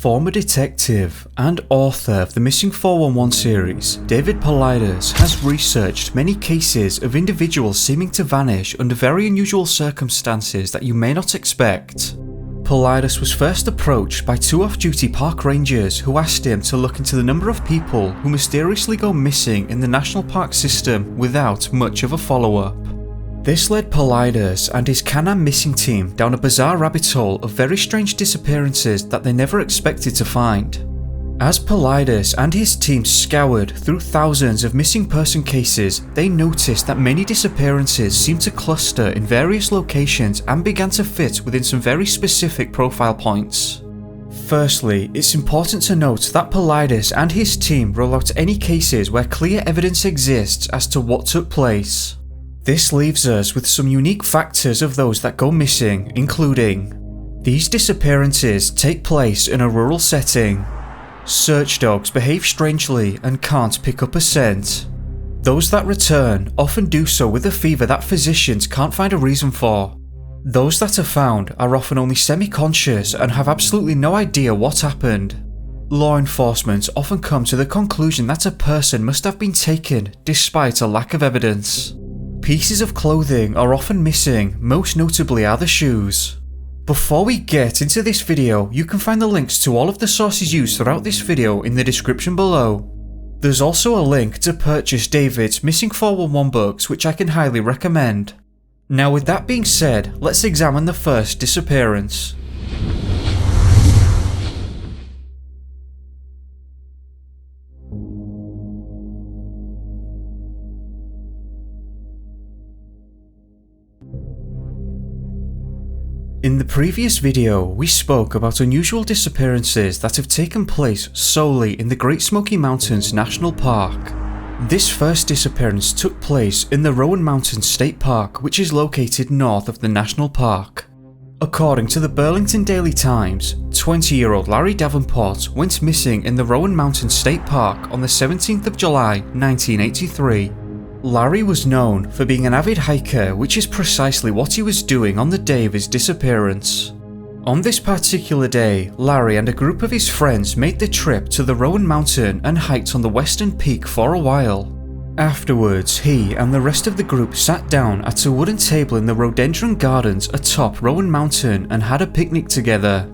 Former detective and author of the Missing 411 series, David Paulides has researched many cases of individuals seeming to vanish under very unusual circumstances that you may not expect. Paulides was first approached by two off-duty park rangers who asked him to look into the number of people who mysteriously go missing in the national park system without much of a follow-up. This led Paulides and his CanAm missing team down a bizarre rabbit hole of very strange disappearances that they never expected to find. As Paulides and his team scoured through thousands of missing person cases, they noticed that many disappearances seemed to cluster in various locations and began to fit within some very specific profile points. Firstly, it's important to note that Paulides and his team rule out any cases where clear evidence exists as to what took place. This leaves us with some unique factors of those that go missing, including these disappearances take place in a rural setting. Search dogs behave strangely and can't pick up a scent. Those that return often do so with a fever that physicians can't find a reason for. Those that are found are often only semi-conscious and have absolutely no idea what happened. Law enforcement often come to the conclusion that a person must have been taken despite a lack of evidence. Pieces of clothing are often missing, most notably are the shoes. Before we get into this video, you can find the links to all of the sources used throughout this video in the description below. There's also a link to purchase David's Missing 411 books, which I can highly recommend. Now with that being said, let's examine the first disappearance. In the previous video, we spoke about unusual disappearances that have taken place solely in the Great Smoky Mountains National Park. This first disappearance took place in the Rowan Mountains State Park, which is located north of the national park. According to the Burlington Daily Times, 20-year-old Larry Davenport went missing in the Rowan Mountains State Park on the 17th of July, 1983. Larry was known for being an avid hiker, which is precisely what he was doing on the day of his disappearance. On this particular day, Larry and a group of his friends made the trip to the Rowan Mountain and hiked on the western peak for a while. Afterwards, he and the rest of the group sat down at a wooden table in the rhododendron gardens atop Rowan Mountain and had a picnic together.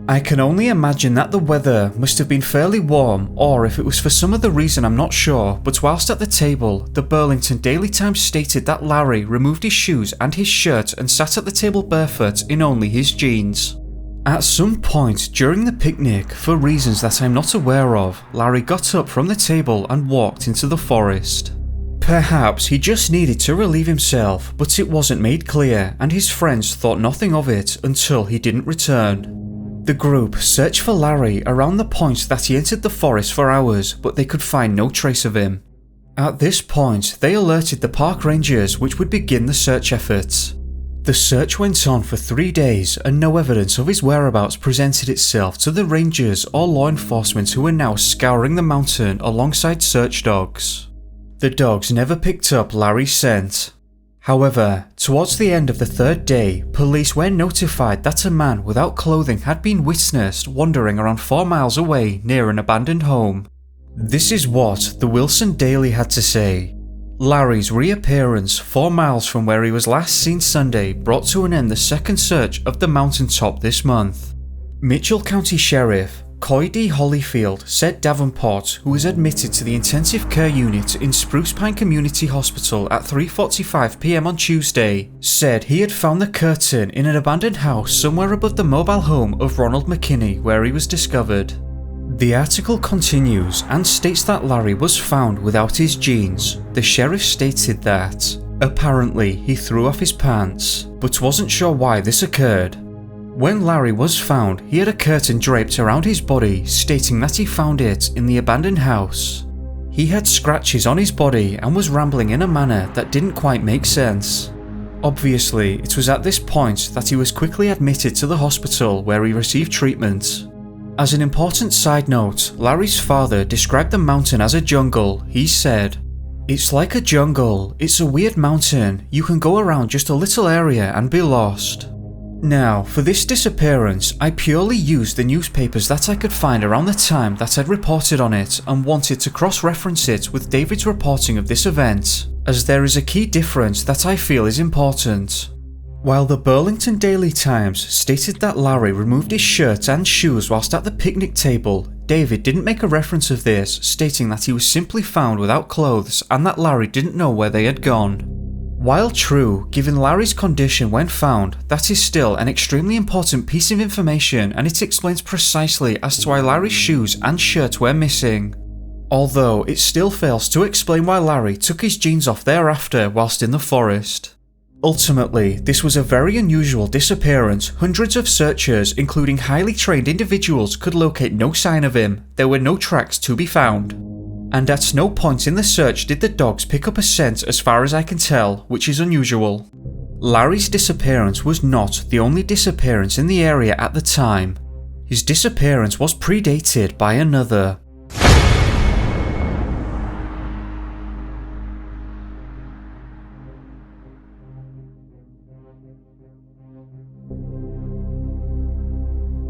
I can only imagine that the weather must have been fairly warm, or if it was for some other reason I'm not sure, but whilst at the table, the Burlington Daily Times stated that Larry removed his shoes and his shirt and sat at the table barefoot in only his jeans. At some point during the picnic, for reasons that I'm not aware of, Larry got up from the table and walked into the forest. Perhaps he just needed to relieve himself, but it wasn't made clear, and his friends thought nothing of it until he didn't return. The group searched for Larry around the point that he entered the forest for hours, but they could find no trace of him. At this point, they alerted the park rangers, which would begin the search efforts. The search went on for 3 days, and no evidence of his whereabouts presented itself to the rangers or law enforcement who were now scouring the mountain alongside search dogs. The dogs never picked up Larry's scent. However, towards the end of the 3rd day, police were notified that a man without clothing had been witnessed wandering around 4 miles away near an abandoned home. This is what the Wilson Daily had to say. Larry's reappearance 4 miles from where he was last seen Sunday brought to an end the second search of the mountaintop this month. Mitchell County Sheriff Coy D. Holyfield said Davenport, who was admitted to the intensive care unit in Spruce Pine Community Hospital at 3:45 p.m. on Tuesday, said he had found the curtain in an abandoned house somewhere above the mobile home of Ronald McKinney where he was discovered. The article continues and states that Larry was found without his jeans. The sheriff stated that, apparently he threw off his pants, but wasn't sure why this occurred. When Larry was found, he had a curtain draped around his body, stating that he found it in the abandoned house. He had scratches on his body and was rambling in a manner that didn't quite make sense. Obviously, it was at this point that he was quickly admitted to the hospital where he received treatment. As an important side note, Larry's father described the mountain as a jungle. He said, "It's like a jungle, it's a weird mountain, you can go around just a little area and be lost." Now, for this disappearance, I purely used the newspapers that I could find around the time that I'd reported on it and wanted to cross-reference it with David's reporting of this event, as there is a key difference that I feel is important. While the Burlington Daily Times stated that Larry removed his shirt and shoes whilst at the picnic table, David didn't make a reference of this, stating that he was simply found without clothes and that Larry didn't know where they had gone. While true, given Larry's condition when found, that is still an extremely important piece of information, and it explains precisely as to why Larry's shoes and shirt were missing. Although it still fails to explain why Larry took his jeans off thereafter whilst in the forest. Ultimately, this was a very unusual disappearance. Hundreds of searchers, including highly trained individuals, could locate no sign of him. There were no tracks to be found. And at no point in the search did the dogs pick up a scent as far as I can tell, which is unusual. Larry's disappearance was not the only disappearance in the area at the time. His disappearance was predated by another.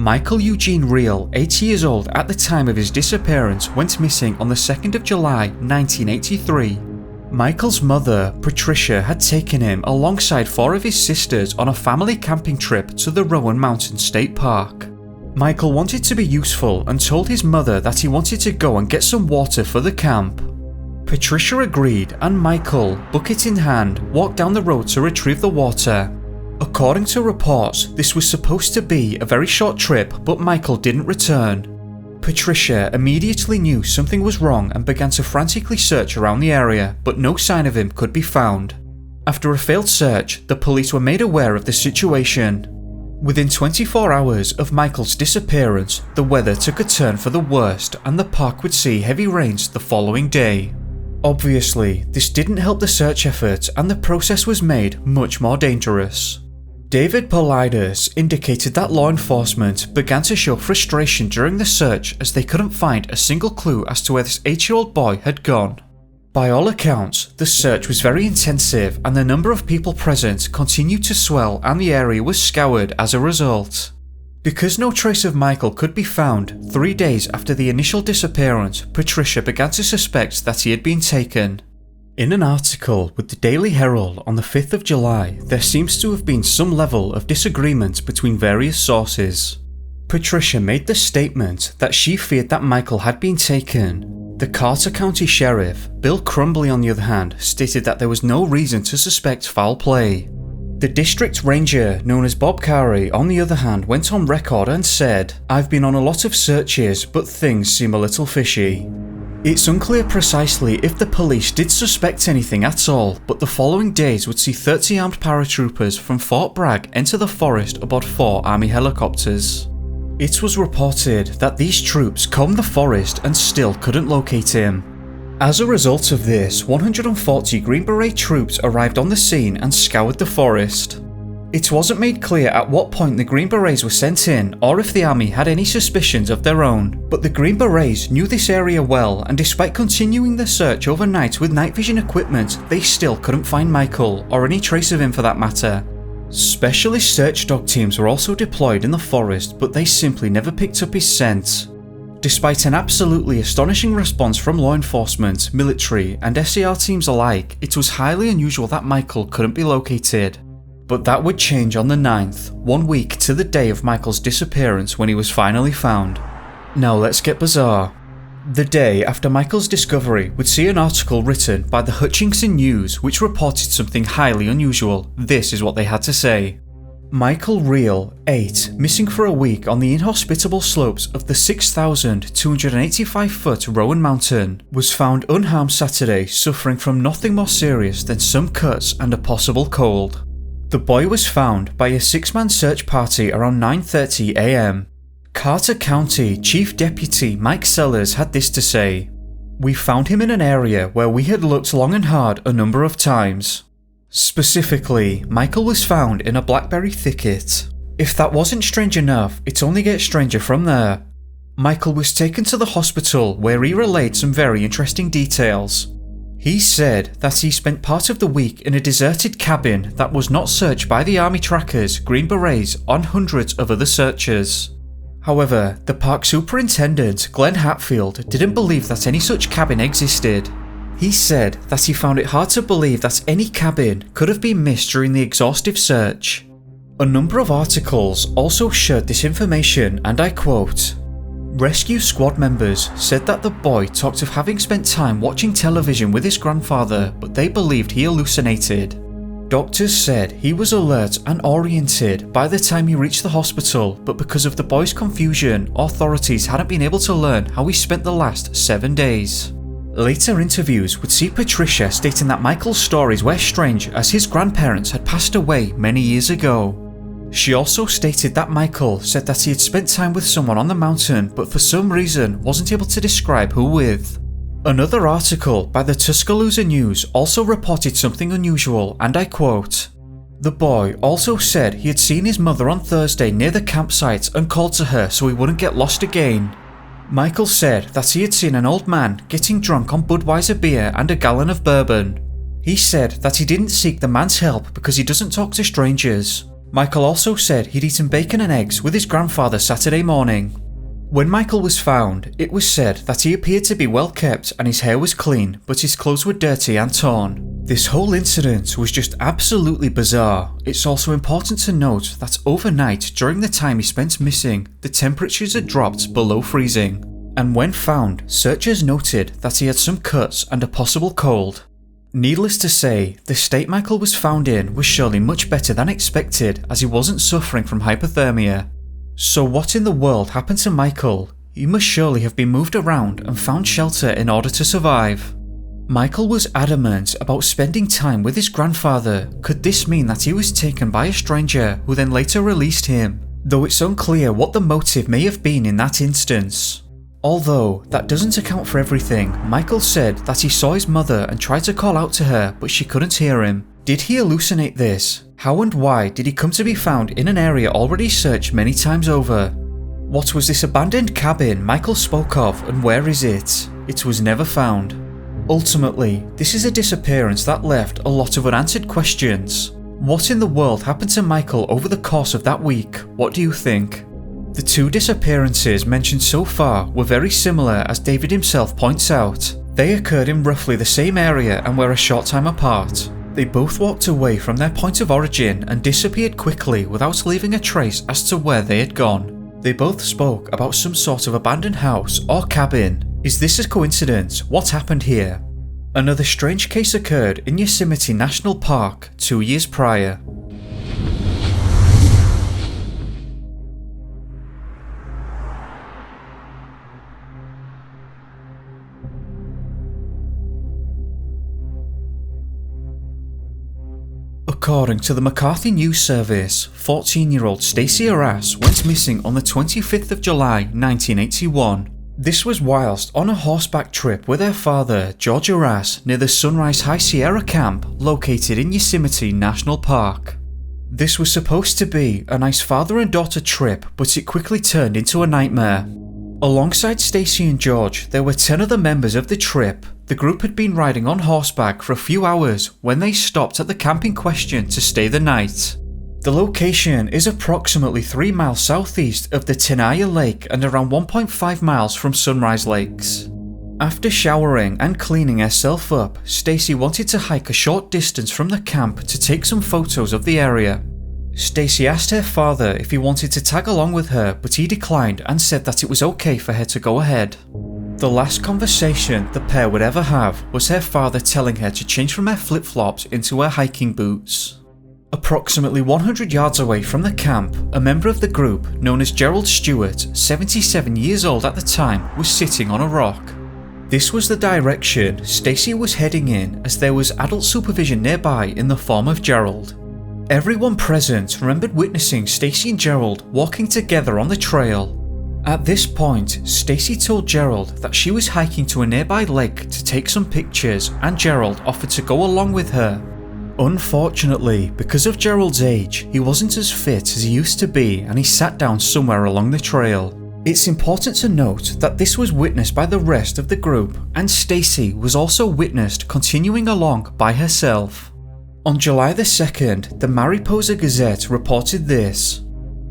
Michel Eugene Reel, 80 years old at the time of his disappearance, went missing on the 2nd of July 1983. Michael's mother, Patricia, had taken him alongside 4 of his sisters on a family camping trip to the Rowan Mountain State Park. Michael wanted to be useful and told his mother that he wanted to go and get some water for the camp. Patricia agreed, and Michael, bucket in hand, walked down the road to retrieve the water. According to reports, this was supposed to be a very short trip, but Michael didn't return. Patricia immediately knew something was wrong and began to frantically search around the area, but no sign of him could be found. After a failed search, the police were made aware of the situation. Within 24 hours of Michael's disappearance, the weather took a turn for the worst and the park would see heavy rains the following day. Obviously, this didn't help the search effort and the process was made much more dangerous. David Paulides indicated that law enforcement began to show frustration during the search as they couldn't find a single clue as to where this 8-year-old boy had gone. By all accounts, the search was very intensive and the number of people present continued to swell and the area was scoured as a result. Because no trace of Michael could be found, 3 days after the initial disappearance, Patricia began to suspect that he had been taken. In an article with the Daily Herald on the 5th of July, there seems to have been some level of disagreement between various sources. Patricia made the statement that she feared that Michael had been taken. The Carter County Sheriff, Bill Crumbly, on the other hand, stated that there was no reason to suspect foul play. The district ranger, known as Bob Carey, on the other hand, went on record and said, "I've been on a lot of searches, but things seem a little fishy." It's unclear precisely if the police did suspect anything at all, but the following days would see 30 armed paratroopers from Fort Bragg enter the forest aboard 4 Army helicopters. It was reported that these troops combed the forest and still couldn't locate him. As a result of this, 140 Green Beret troops arrived on the scene and scoured the forest. It wasn't made clear at what point the Green Berets were sent in or if the army had any suspicions of their own, but the Green Berets knew this area well, and despite continuing the search overnight with night vision equipment, they still couldn't find Michael, or any trace of him for that matter. Specialist search dog teams were also deployed in the forest, but they simply never picked up his scent. Despite an absolutely astonishing response from law enforcement, military, and SAR teams alike, it was highly unusual that Michael couldn't be located. But that would change on the 9th, 1 week to the day of Michael's disappearance when he was finally found. Now let's get bizarre. The day after Michael's discovery would see an article written by the Hutchinson News which reported something highly unusual. This is what they had to say. Michel Reel, 8, missing for a week on the inhospitable slopes of the 6,285-foot Rowan Mountain, was found unharmed Saturday, suffering from nothing more serious than some cuts and a possible cold. The boy was found by a 6-man search party around 9:30 a.m. Carter County Chief Deputy Mike Sellers had this to say: "We found him in an area where we had looked long and hard a number of times. Specifically, Michael was found in a blackberry thicket. If that wasn't strange enough, it only gets stranger from there. Michael was taken to the hospital where he relayed some very interesting details. He said that he spent part of the week in a deserted cabin that was not searched by the army trackers, Green Berets, and hundreds of other searchers. However, the park superintendent, Glenn Hatfield, didn't believe that any such cabin existed. He said that he found it hard to believe that any cabin could have been missed during the exhaustive search. A number of articles also shared this information, and I quote, "Rescue squad members said that the boy talked of having spent time watching television with his grandfather, but they believed he hallucinated. Doctors said he was alert and oriented by the time he reached the hospital, but because of the boy's confusion, authorities hadn't been able to learn how he spent the last 7 days." Later interviews would see Patricia stating that Michael's stories were strange as his grandparents had passed away many years ago. She also stated that Michael said that he had spent time with someone on the mountain, but for some reason wasn't able to describe who with. Another article by the Tuscaloosa News also reported something unusual, and I quote, "The boy also said he had seen his mother on Thursday near the campsite and called to her so he wouldn't get lost again. Michael said that he had seen an old man getting drunk on Budweiser beer and a gallon of bourbon. He said that he didn't seek the man's help because he doesn't talk to strangers. Michael also said he'd eaten bacon and eggs with his grandfather Saturday morning. When Michael was found, it was said that he appeared to be well kept and his hair was clean, but his clothes were dirty and torn. This whole incident was just absolutely bizarre. It's also important to note that overnight, during the time he spent missing, the temperatures had dropped below freezing. And when found, searchers noted that he had some cuts and a possible cold. Needless to say, the state Michael was found in was surely much better than expected, as he wasn't suffering from hypothermia. So what in the world happened to Michael? He must surely have been moved around and found shelter in order to survive. Michael was adamant about spending time with his grandfather. Could this mean that he was taken by a stranger who then later released him? Though it's unclear what the motive may have been in that instance. Although that doesn't account for everything, Michael said that he saw his mother and tried to call out to her, but she couldn't hear him. Did he hallucinate this? How and why did he come to be found in an area already searched many times over? What was this abandoned cabin Michael spoke of, and where is it? It was never found. Ultimately, this is a disappearance that left a lot of unanswered questions. What in the world happened to Michael over the course of that week? What do you think? The two disappearances mentioned so far were very similar, as David himself points out. They occurred in roughly the same area and were a short time apart. They both walked away from their point of origin and disappeared quickly without leaving a trace as to where they had gone. They both spoke about some sort of abandoned house or cabin. Is this a coincidence? What happened here? Another strange case occurred in Yosemite National Park 2 years prior. According to the McCarthy News Service, 14-year-old Stacey Arras went missing on the 25th of July 1981. This was whilst on a horseback trip with her father, George Arras, near the Sunrise High Sierra camp located in Yosemite National Park. This was supposed to be a nice father and daughter trip, but it quickly turned into a nightmare. Alongside Stacey and George, there were 10 other members of the trip. The group had been riding on horseback for a few hours when they stopped at the camp in question to stay the night. The location is approximately 3 miles southeast of the Tenaya Lake and around 1.5 miles from Sunrise Lakes. After showering and cleaning herself up, Stacey wanted to hike a short distance from the camp to take some photos of the area. Stacey asked her father if he wanted to tag along with her, but he declined and said that it was okay for her to go ahead. The last conversation the pair would ever have was her father telling her to change from her flip-flops into her hiking boots. Approximately 100 yards away from the camp, a member of the group, known as Gerald Stewart, 77 years old at the time, was sitting on a rock. This was the direction Stacey was heading in, as there was adult supervision nearby in the form of Gerald. Everyone present remembered witnessing Stacey and Gerald walking together on the trail. At this point, Stacey told Gerald that she was hiking to a nearby lake to take some pictures, and Gerald offered to go along with her. Unfortunately, because of Gerald's age, he wasn't as fit as he used to be, and he sat down somewhere along the trail. It's important to note that this was witnessed by the rest of the group, and Stacy was also witnessed continuing along by herself. On July the 2nd, the Mariposa Gazette reported this.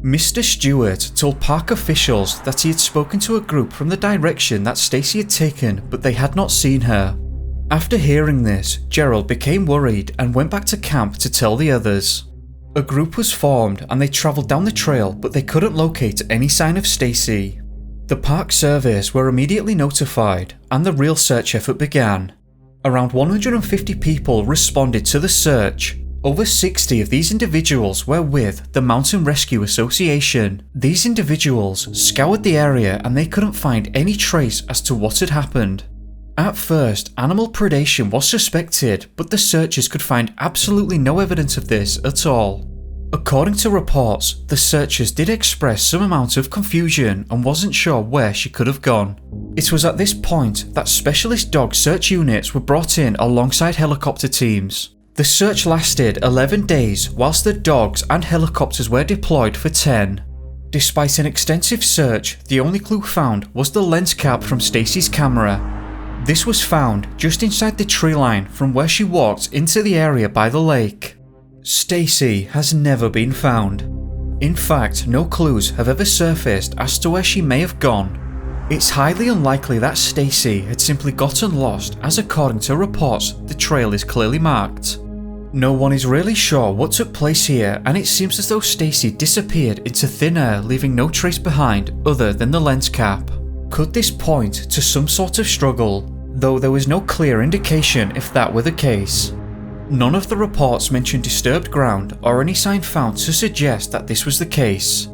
Mr. Stewart told park officials that he had spoken to a group from the direction that Stacy had taken, but they had not seen her. After hearing this, Gerald became worried and went back to camp to tell the others. A group was formed and they travelled down the trail, but they couldn't locate any sign of Stacy. The park service were immediately notified and the real search effort began. Around 150 people responded to the search. Over 60 of these individuals were with the Mountain Rescue Association. These individuals scoured the area and they couldn't find any trace as to what had happened. At first, animal predation was suspected, but the searchers could find absolutely no evidence of this at all. According to reports, the searchers did express some amount of confusion and wasn't sure where she could have gone. It was at this point that specialist dog search units were brought in alongside helicopter teams. The search lasted 11 days whilst the dogs and helicopters were deployed for 10. Despite an extensive search, the only clue found was the lens cap from Stacy's camera. This was found just inside the tree line from where she walked into the area by the lake. Stacy has never been found. In fact, no clues have ever surfaced as to where she may have gone. It's highly unlikely that Stacy had simply gotten lost, as according to reports, the trail is clearly marked. No one is really sure what took place here, and it seems as though Stacy disappeared into thin air, leaving no trace behind other than the lens cap. Could this point to some sort of struggle? Though there was no clear indication if that were the case. None of the reports mentioned disturbed ground or any sign found to suggest that this was the case.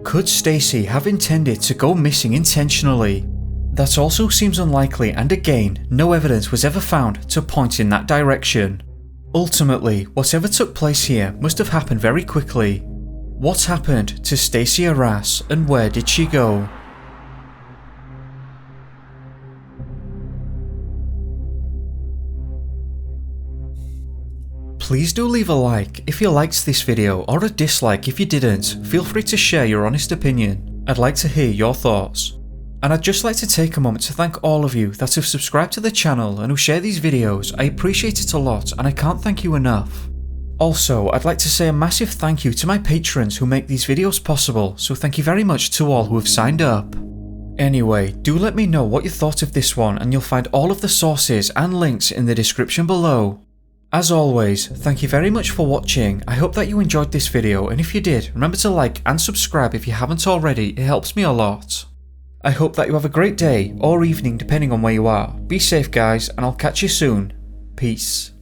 Could Stacy have intended to go missing intentionally? That also seems unlikely, and again, no evidence was ever found to point in that direction. Ultimately, whatever took place here must have happened very quickly. What happened to Stacy Arras and where did she go? Please do leave a like if you liked this video, or a dislike if you didn't. Feel free to share your honest opinion. I'd like to hear your thoughts. And I'd just like to take a moment to thank all of you that have subscribed to the channel and who share these videos. I appreciate it a lot and I can't thank you enough. Also, I'd like to say a massive thank you to my patrons who make these videos possible, so thank you very much to all who have signed up. Anyway, do let me know what you thought of this one, and you'll find all of the sources and links in the description below. As always, thank you very much for watching. I hope that you enjoyed this video, and if you did, remember to like and subscribe if you haven't already, it helps me a lot. I hope that you have a great day, or evening depending on where you are. Be safe guys, and I'll catch you soon. Peace.